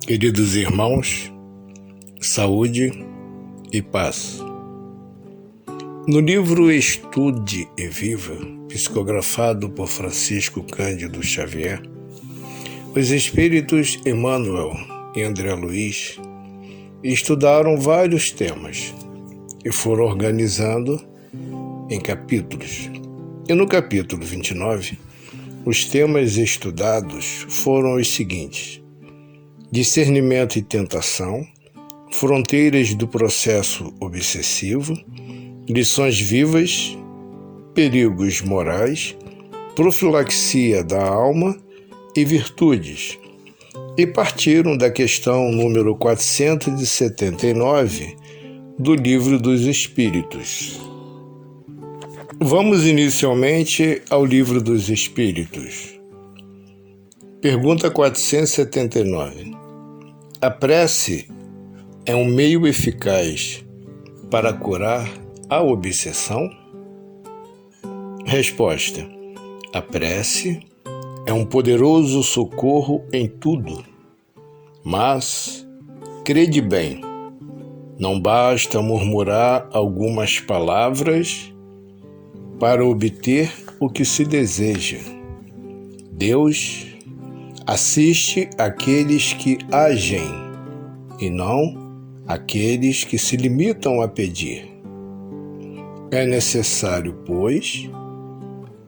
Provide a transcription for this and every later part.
Queridos irmãos, saúde e paz. No livro Estude e Viva, psicografado por Francisco Cândido Xavier, os espíritos Emmanuel e André Luiz estudaram vários temas e foram organizando em capítulos. E no capítulo 29, os temas estudados foram os seguintes: discernimento e tentação, fronteiras do processo obsessivo, lições vivas, perigos morais, profilaxia da alma e virtudes, e partiram da questão número 479 do Livro dos Espíritos. Vamos inicialmente ao Livro dos Espíritos. Pergunta 479. A prece é um meio eficaz para curar a obsessão? Resposta: a prece é um poderoso socorro em tudo, mas, crede bem, não basta murmurar algumas palavras para obter o que se deseja. Deus assiste aqueles que agem e não aqueles que se limitam a pedir. É necessário, pois,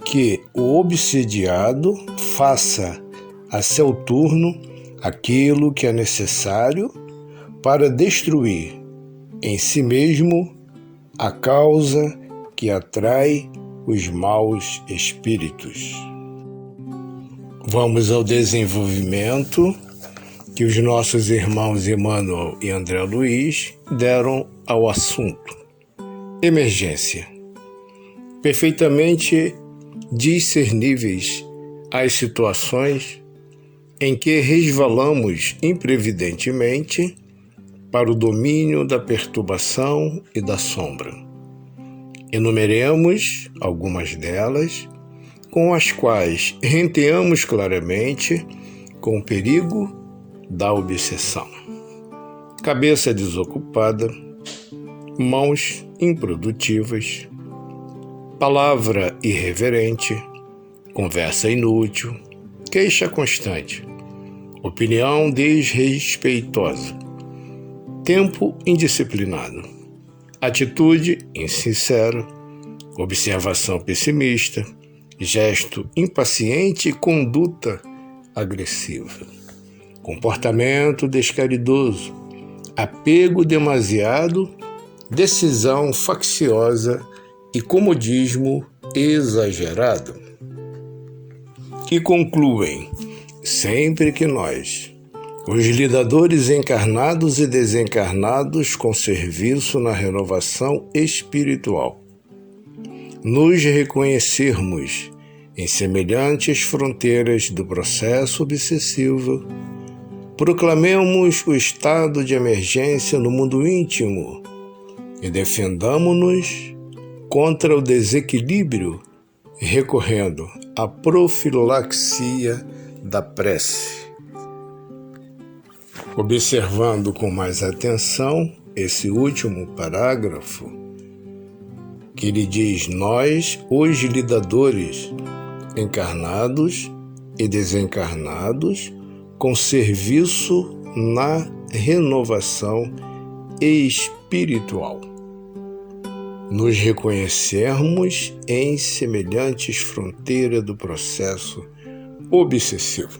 que o obsidiado faça a seu turno aquilo que é necessário para destruir em si mesmo a causa que atrai os maus espíritos. Vamos ao desenvolvimento que os nossos irmãos Emmanuel e André Luiz deram ao assunto. Emergência. Perfeitamente discerníveis as situações em que resvalamos imprevidentemente para o domínio da perturbação e da sombra. Enumeremos algumas delas, com as quais renteamos claramente com o perigo da obsessão. Cabeça desocupada, mãos improdutivas, palavra irreverente, conversa inútil, queixa constante, opinião desrespeitosa, tempo indisciplinado, atitude insincera, observação pessimista, gesto impaciente e conduta agressiva, comportamento descaridoso, apego demasiado, decisão facciosa e comodismo exagerado. E concluem, sempre que nós, os lidadores encarnados e desencarnados com serviço na renovação espiritual, nos reconhecermos em semelhantes fronteiras do processo obsessivo, proclamemos o estado de emergência no mundo íntimo e defendamo-nos contra o desequilíbrio recorrendo à profilaxia da prece. Observando com mais atenção esse último parágrafo, que ele diz: nós, os lidadores, encarnados e desencarnados, com serviço na renovação espiritual, nos reconhecermos em semelhantes fronteiras do processo obsessivo.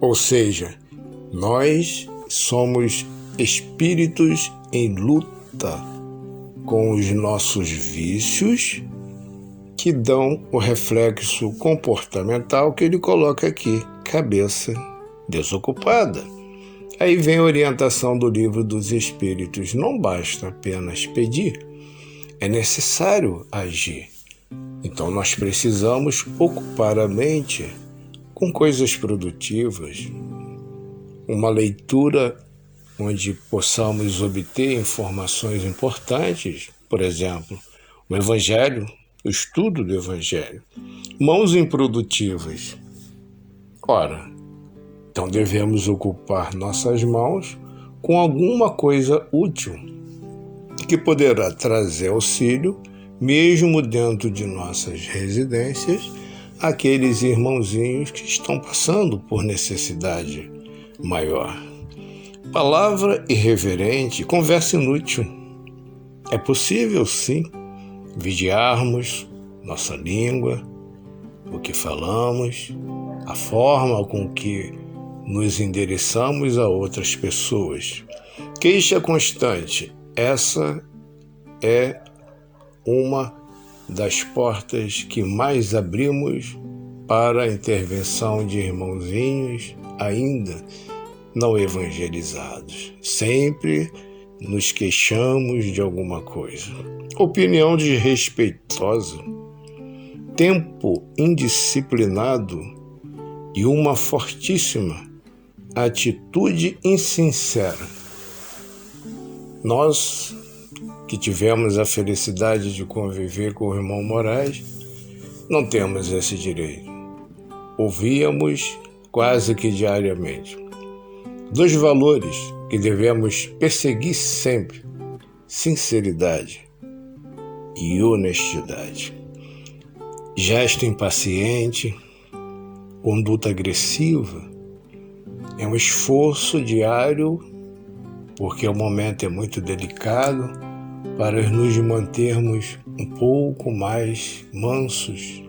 Ou seja, nós somos espíritos em luta com os nossos vícios que dão o reflexo comportamental que ele coloca aqui, cabeça desocupada. Aí vem a orientação do Livro dos Espíritos. Não basta apenas pedir, é necessário agir. Então nós precisamos ocupar a mente com coisas produtivas, uma leitura onde possamos obter informações importantes, por exemplo, o Evangelho, o estudo do Evangelho. Mãos improdutivas. Ora, Então devemos ocupar nossas mãos com alguma coisa útil que poderá trazer auxílio, mesmo dentro de nossas residências, àqueles irmãozinhos que estão passando por necessidade maior. Palavra irreverente, conversa inútil. É possível, sim, vigiarmos nossa língua, o que falamos, a forma com que nos endereçamos a outras pessoas. Queixa constante, essa é uma das portas que mais abrimos para a intervenção de irmãozinhos ainda não evangelizados. Sempre nos queixamos de alguma coisa. Opinião desrespeitosa, tempo indisciplinado e uma fortíssima atitude insincera. Nós que tivemos a felicidade de conviver com o irmão Moraes, não temos esse direito. Ouvíamos quase que diariamente. Dois valores que devemos perseguir sempre: sinceridade e honestidade. Gesto impaciente, conduta agressiva, é um esforço diário, porque o momento é muito delicado, para nos mantermos um pouco mais mansos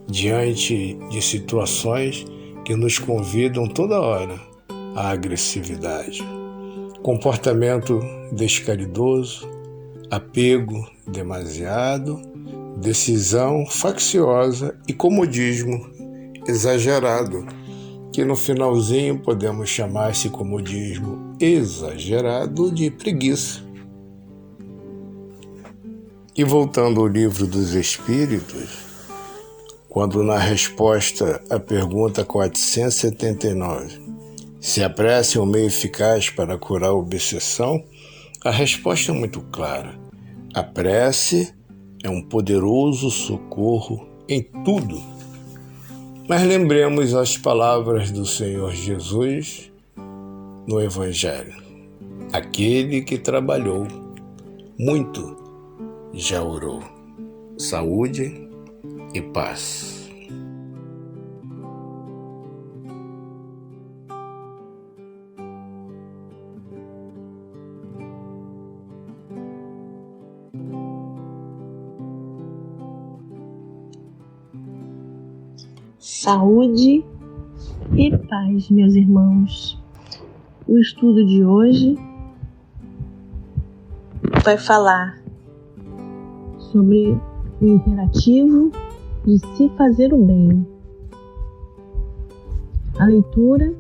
diante de situações que nos convidam toda hora à agressividade. Comportamento descaridoso, apego demasiado, decisão facciosa e comodismo exagerado, que no finalzinho podemos chamar esse comodismo exagerado de preguiça. E voltando ao Livro dos Espíritos, quando na resposta à pergunta 479, se a prece é um meio eficaz para curar a obsessão, a resposta é muito clara. A prece é um poderoso socorro em tudo. Mas lembremos as palavras do Senhor Jesus no Evangelho. Aquele que trabalhou muito já orou. Saúde e paz. Saúde e paz, meus irmãos. O estudo de hoje vai falar sobre o imperativo de se fazer o bem. A leitura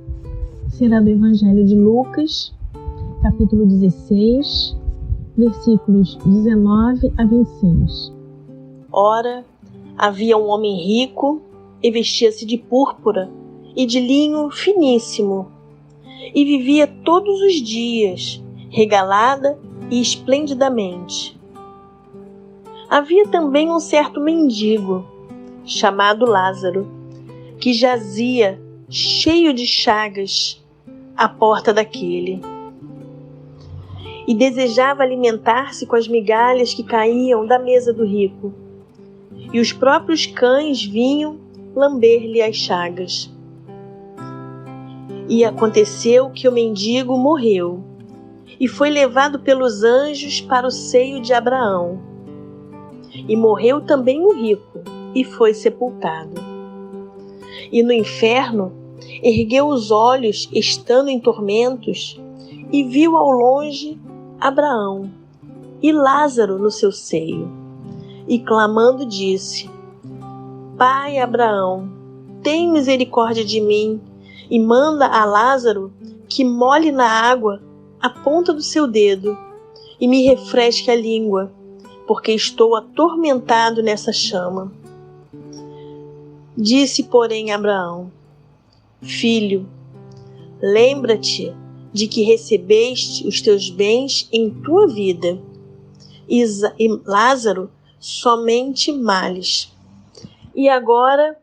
será do Evangelho de Lucas, capítulo 16, versículos 19 a 26. Ora, havia um homem rico e vestia-se de púrpura e de linho finíssimo, e vivia todos os dias, regalada e esplendidamente. Havia também um certo mendigo, chamado Lázaro, que jazia, cheio de chagas, à porta daquele, e desejava alimentar-se com as migalhas que caíam da mesa do rico, e os próprios cães vinham lamber-lhe as chagas. E aconteceu que o mendigo morreu, e foi levado pelos anjos para o seio de Abraão. E morreu também o rico, e foi sepultado. E no inferno ergueu os olhos, estando em tormentos, e viu ao longe Abraão e Lázaro no seu seio. E clamando disse: Pai Abraão, tem misericórdia de mim, e manda a Lázaro que molhe na água a ponta do seu dedo e me refresque a língua, porque estou atormentado nessa chama. Disse, porém, Abraão: Filho, lembra-te de que recebeste os teus bens em tua vida, e Lázaro somente males. E agora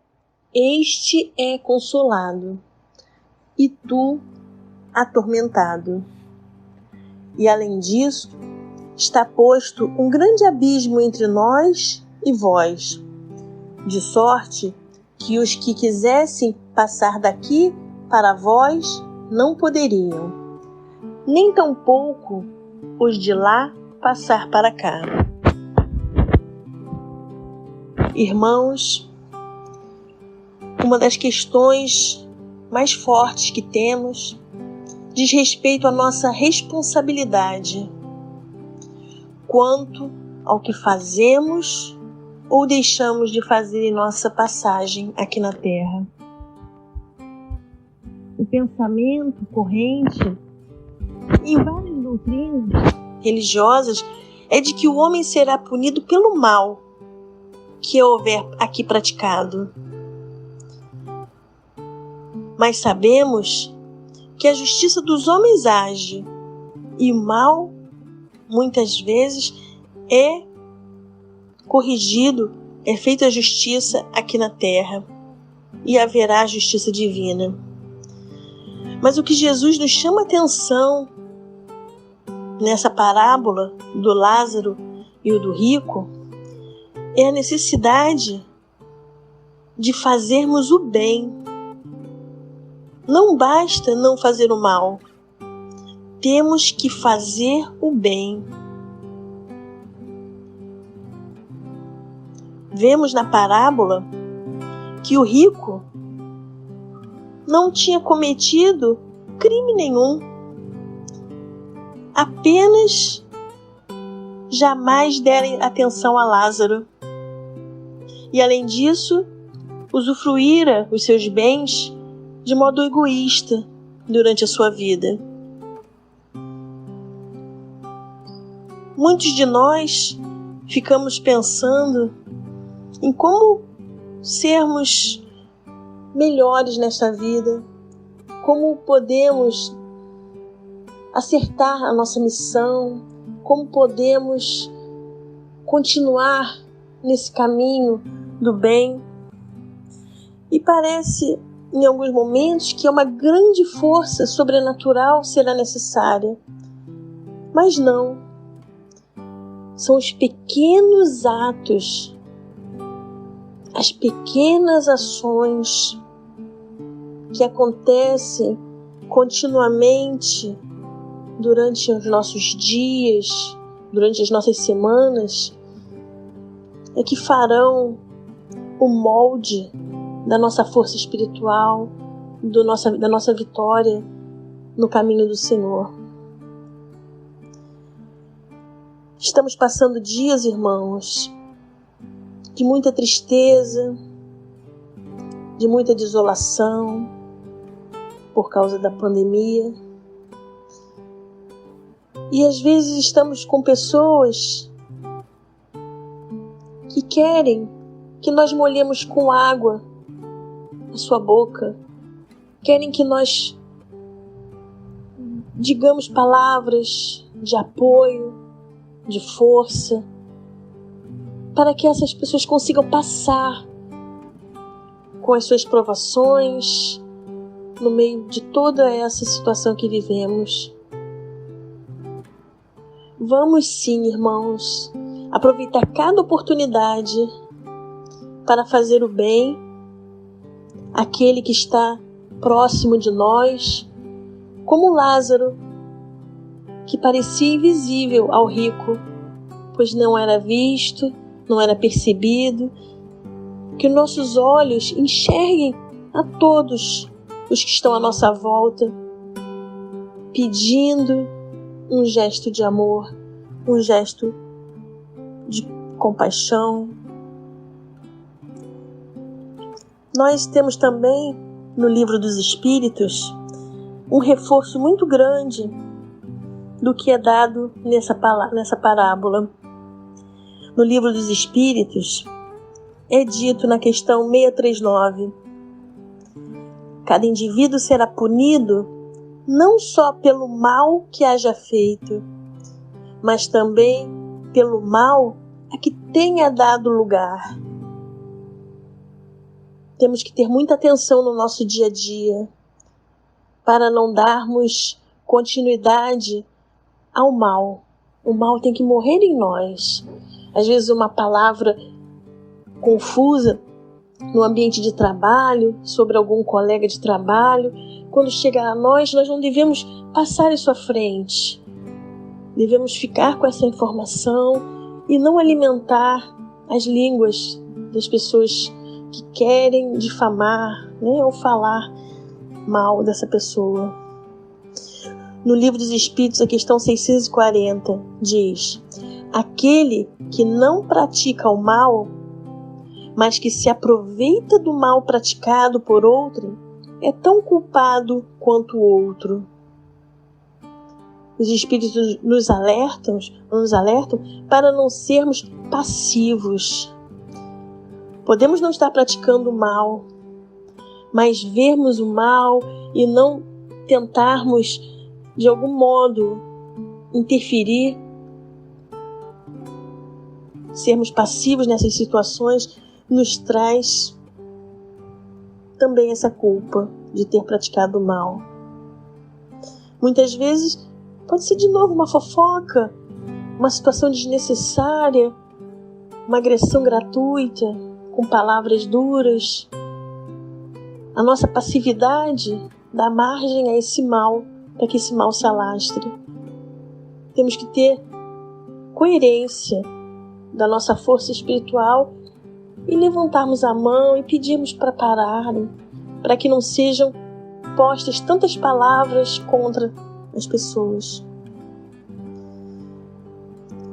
este é consolado, e tu atormentado. E além disso, está posto um grande abismo entre nós e vós, de sorte que os que quisessem passar daqui para vós não poderiam, nem tampouco os de lá passar para cá. Irmãos, uma das questões mais fortes que temos diz respeito à nossa responsabilidade quanto ao que fazemos ou deixamos de fazer em nossa passagem aqui na Terra. O pensamento corrente em várias doutrinas religiosas é de que o homem será punido pelo mal que houver aqui praticado. Mas sabemos que a justiça dos homens age e o mal, muitas vezes, é corrigido, é feita a justiça aqui na terra e haverá a justiça divina. Mas o que Jesus nos chama a atenção nessa parábola do Lázaro e o do rico é a necessidade de fazermos o bem. Não basta não fazer o mal. Temos que fazer o bem. Vemos na parábola que o rico não tinha cometido crime nenhum. Apenas jamais deram atenção a Lázaro. E além disso, usufruíra os seus bens de modo egoísta durante a sua vida. Muitos de nós ficamos pensando em como sermos melhores nesta vida, como podemos acertar a nossa missão, como podemos continuar nesse caminho do bem. E parece, em alguns momentos, que uma grande força sobrenatural será necessária. Mas não. São os pequenos atos, as pequenas ações que acontecem continuamente durante os nossos dias, durante as nossas semanas, é que farão o molde da nossa força espiritual, da nossa vitória no caminho do Senhor. Estamos passando dias, irmãos, de muita tristeza, de muita desolação por causa da pandemia. E às vezes estamos com pessoas que querem que nós molhemos com água a sua boca, querem que nós digamos palavras de apoio, de força, para que essas pessoas consigam passar com as suas provações no meio de toda essa situação que vivemos. Vamos sim, irmãos, aproveitar cada oportunidade para fazer o bem àquele que está próximo de nós, como Lázaro, que parecia invisível ao rico, pois não era visto, não era percebido. Que nossos olhos enxerguem a todos os que estão à nossa volta, pedindo um gesto de amor, um gesto de compaixão. Nós temos também no Livro dos Espíritos um reforço muito grande do que é dado nessa parábola. No Livro dos Espíritos é dito na questão 639: cada indivíduo será punido não só pelo mal que haja feito, mas também pelo mal a que tenha dado lugar. Temos que ter muita atenção no nosso dia a dia, para não darmos continuidade ao mal. O mal tem que morrer em nós. Às vezes uma palavra confusa no ambiente de trabalho, sobre algum colega de trabalho, quando chegar a nós não devemos passar isso à frente. Devemos ficar com essa informação e não alimentar as línguas das pessoas que querem difamar, ou falar mal dessa pessoa. No Livro dos Espíritos, a questão 640 diz: aquele que não pratica o mal, mas que se aproveita do mal praticado por outro, é tão culpado quanto o outro. Os Espíritos nos alertam para não sermos passivos. Podemos não estar praticando o mal, mas vermos o mal e não tentarmos, de algum modo, interferir, sermos passivos nessas situações, nos traz também essa culpa de ter praticado o mal. Muitas vezes pode ser de novo uma fofoca, uma situação desnecessária, uma agressão gratuita, com palavras duras. A nossa passividade dá margem a esse mal, para que esse mal se alastre. Temos que ter coerência da nossa força espiritual e levantarmos a mão e pedirmos para pararem, para que não sejam postas tantas palavras contra as pessoas.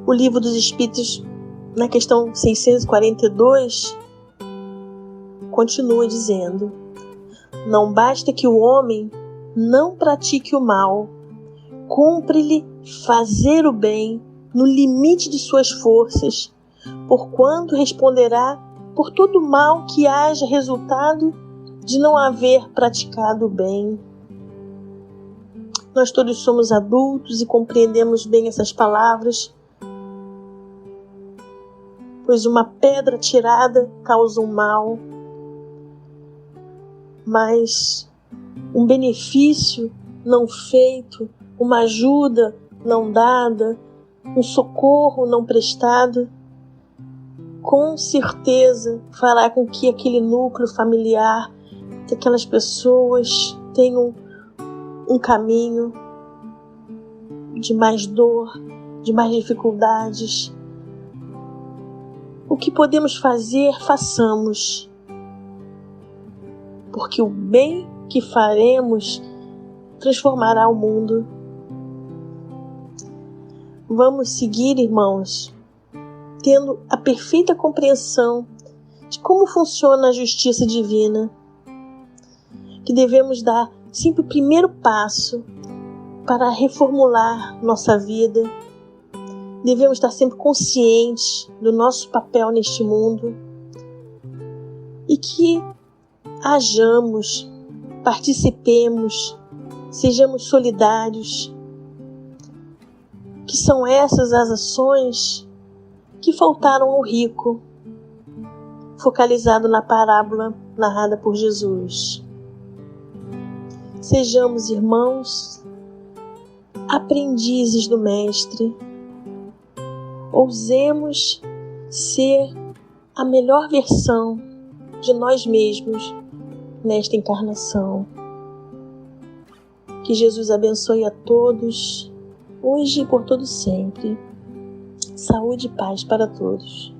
O Livro dos Espíritos, na questão 642, continua dizendo: não basta que o homem não pratique o mal, cumpre-lhe fazer o bem no limite de suas forças, porquanto responderá por todo mal que haja resultado de não haver praticado o bem. Nós todos somos adultos e compreendemos bem essas palavras, pois uma pedra tirada causa um mal, mas um benefício não feito, uma ajuda não dada, um socorro não prestado, com certeza fará com que aquele núcleo familiar, que aquelas pessoas tenham um caminho de mais dor, de mais dificuldades. O que podemos fazer, façamos, porque o bem que faremos transformará o mundo. Vamos seguir, irmãos, tendo a perfeita compreensão de como funciona a justiça divina, que devemos dar sempre o primeiro passo para reformular nossa vida. Devemos estar sempre conscientes do nosso papel neste mundo e que hajamos, participemos, sejamos solidários, que são essas as ações que faltaram ao rico, focalizado na parábola narrada por Jesus. Sejamos irmãos, aprendizes do Mestre, ousemos ser a melhor versão de nós mesmos nesta encarnação. Que Jesus abençoe a todos, hoje e por todo sempre. Saúde e paz para todos.